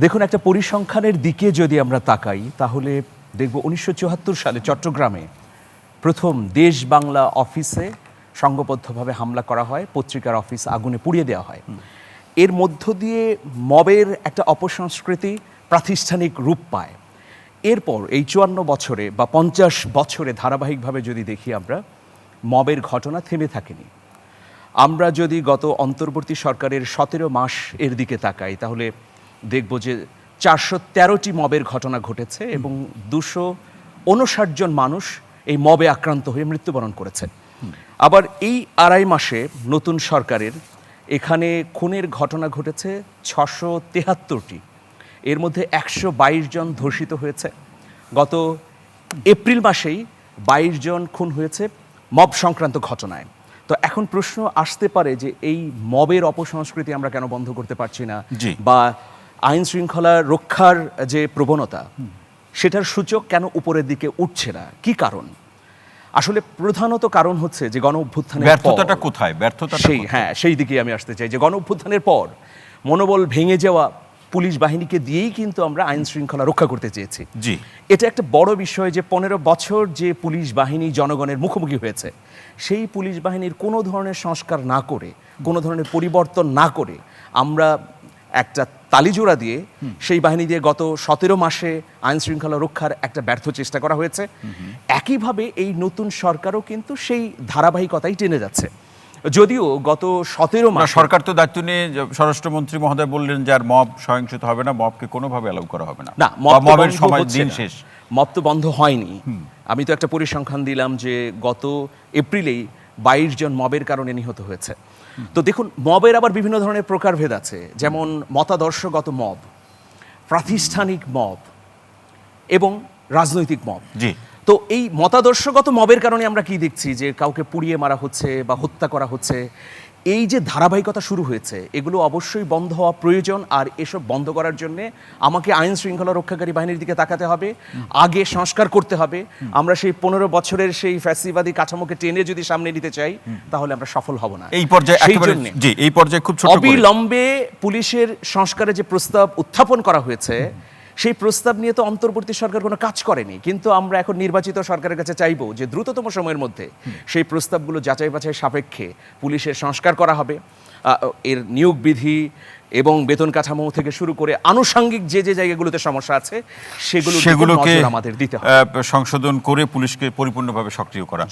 দেখুন, একটা পরিসংখ্যানের দিকে যদি আমরা তাকাই তাহলে দেখব ১৯৭৪ সালে চট্টগ্রামে প্রথম দেশ বাংলা অফিসে সংঘবদ্ধভাবে হামলা করা হয়, পত্রিকার অফিস আগুনে পুড়িয়ে দেওয়া হয়। এর মধ্য দিয়ে মবের একটা অপসংস্কৃতি প্রাতিষ্ঠানিক রূপ পায়। এরপর এই ৫৪ বছরে বা ৫০ বছরে ধারাবাহিকভাবে যদি দেখি আমরা, মবের ঘটনা থেমে থাকেনি। আমরা যদি গত অন্তর্বর্তী সরকারের ১৭ মাস এর দিকে তাকাই তাহলে দেখব যে ৪১৩টি মবের ঘটনা ঘটেছে এবং ২৫৯ জন মানুষ এই মবে আক্রান্ত হয়ে মৃত্যুবরণ করেছে। আবার এই আড়াই মাসে নতুন সরকারের এখানে খুনের ঘটনা ঘটেছে ৬৭৩টি, এর মধ্যে ১২২ জন ধর্ষিত হয়েছে। গত এপ্রিল মাসেই ২২ জন খুন হয়েছে মব সংক্রান্ত ঘটনায়। তো এখন প্রশ্ন আসতে পারে যে এই মবের অপসংস্কৃতি আমরা কেন বন্ধ করতে পারছি না, বা আইন শৃঙ্খলা রক্ষার যে প্রবণতা সেটার সূচক কেন উপরের দিকে উঠছে না, কি কারণ? আসলে প্রধানত কারণ হচ্ছে যে গণ অভ্যুত্থানের ব্যর্থতাটা কোথায়, সেই দিকে আমি আসতে চাই যে গণ অভ্যুত্থানের পর মনোবল ভেঙে যাওয়া পুলিশ বাহিনীকে দিয়েই কিন্তু আমরা আইন শৃঙ্খলা রক্ষা করতে চেয়েছি। এটা একটা বড় বিষয় যে ১৫ বছর যে পুলিশ বাহিনী জনগণের মুখোমুখি হয়েছে, সেই পুলিশ বাহিনীর কোনো ধরনের সংস্কার না করে, কোনো ধরনের পরিবর্তন না করে আমরা একটা তালিজোড়া দিয়ে সেই বাহিনী দিয়ে গত ১৭ মাসে আইন শৃঙ্খলা রক্ষার একটা ব্যর্থ চেষ্টা করা হয়েছে। একইভাবে এই নতুন সরকারও কিন্তু সেই ধারাবাহিকতাই টেনে যাচ্ছে। যদিও গত ১৭ মাস সরকার তো দায়িত্ব নিয়ে স্বরাষ্ট্রমন্ত্রী মহোদয় বললেন যে আর মব সহিংসতা হবে না, মবকে কোনোভাবে অ্যালাউ করা হবে না, মবের সময় দিন শেষ। মব তো বন্ধ হয়নি। আমি তো একটা পরিসংখ্যান দিলাম যে গত এপ্রিলেই ২২ জন মবের কারণে নিহত হয়েছে। তো দেখুন, মবের আবার বিভিন্ন ধরনের প্রকারভেদ আছে, যেমন মতাদর্শগত মব, প্রাতিষ্ঠানিক মব এবং রাজনৈতিক মব। তো এই মতাদর্শগত মবের কারণে আমরা কি দেখছি যে কাউকে পুড়িয়ে মারা হচ্ছে বা হত্যা করা হচ্ছে। এই যে ধারাবাহিকতা শুরু হয়েছে, এগুলো অবশ্যই বন্ধ হওয়া প্রয়োজন। আর এসব বন্ধ করার জন্য আমাকে আইন শৃঙ্খলা রক্ষাকারী বাহিনীর দিকে তাকাতে হবে, আগে সংস্কার করতে হবে। আমরা সেই ১৫ বছরের সেই ফ্যাসিবাদী কাঠামোকে টেনে যদি সামনে নিতে চাই তাহলে আমরা সফল হব না। এই পর্যায়ে খুব ছোট অবিলম্বে পুলিশের সংস্কারে যে প্রস্তাব উত্থাপন করা হয়েছে, সেই প্রস্তাব নিয়ে তো অন্তর্বর্তী সরকার কোনো কাজ করেনি, কিন্তু আমরা এখন নির্বাচিত সরকারের কাছে চাইবো যে দ্রুততম সময়ের মধ্যে সেই প্রস্তাবগুলো যাচাই বাছাই সাপেক্ষে পুলিশের সংস্কার করা হবে। এর নিয়োগ বিধি এবং বেতন কাঠামো থেকে শুরু করে আনুষঙ্গিক যে যে জায়গাগুলোতে সমস্যা আছে সেগুলোকে আমাদের দিতে হবে, সংশোধন করে পুলিশকে পরিপূর্ণভাবে সক্রিয় করা।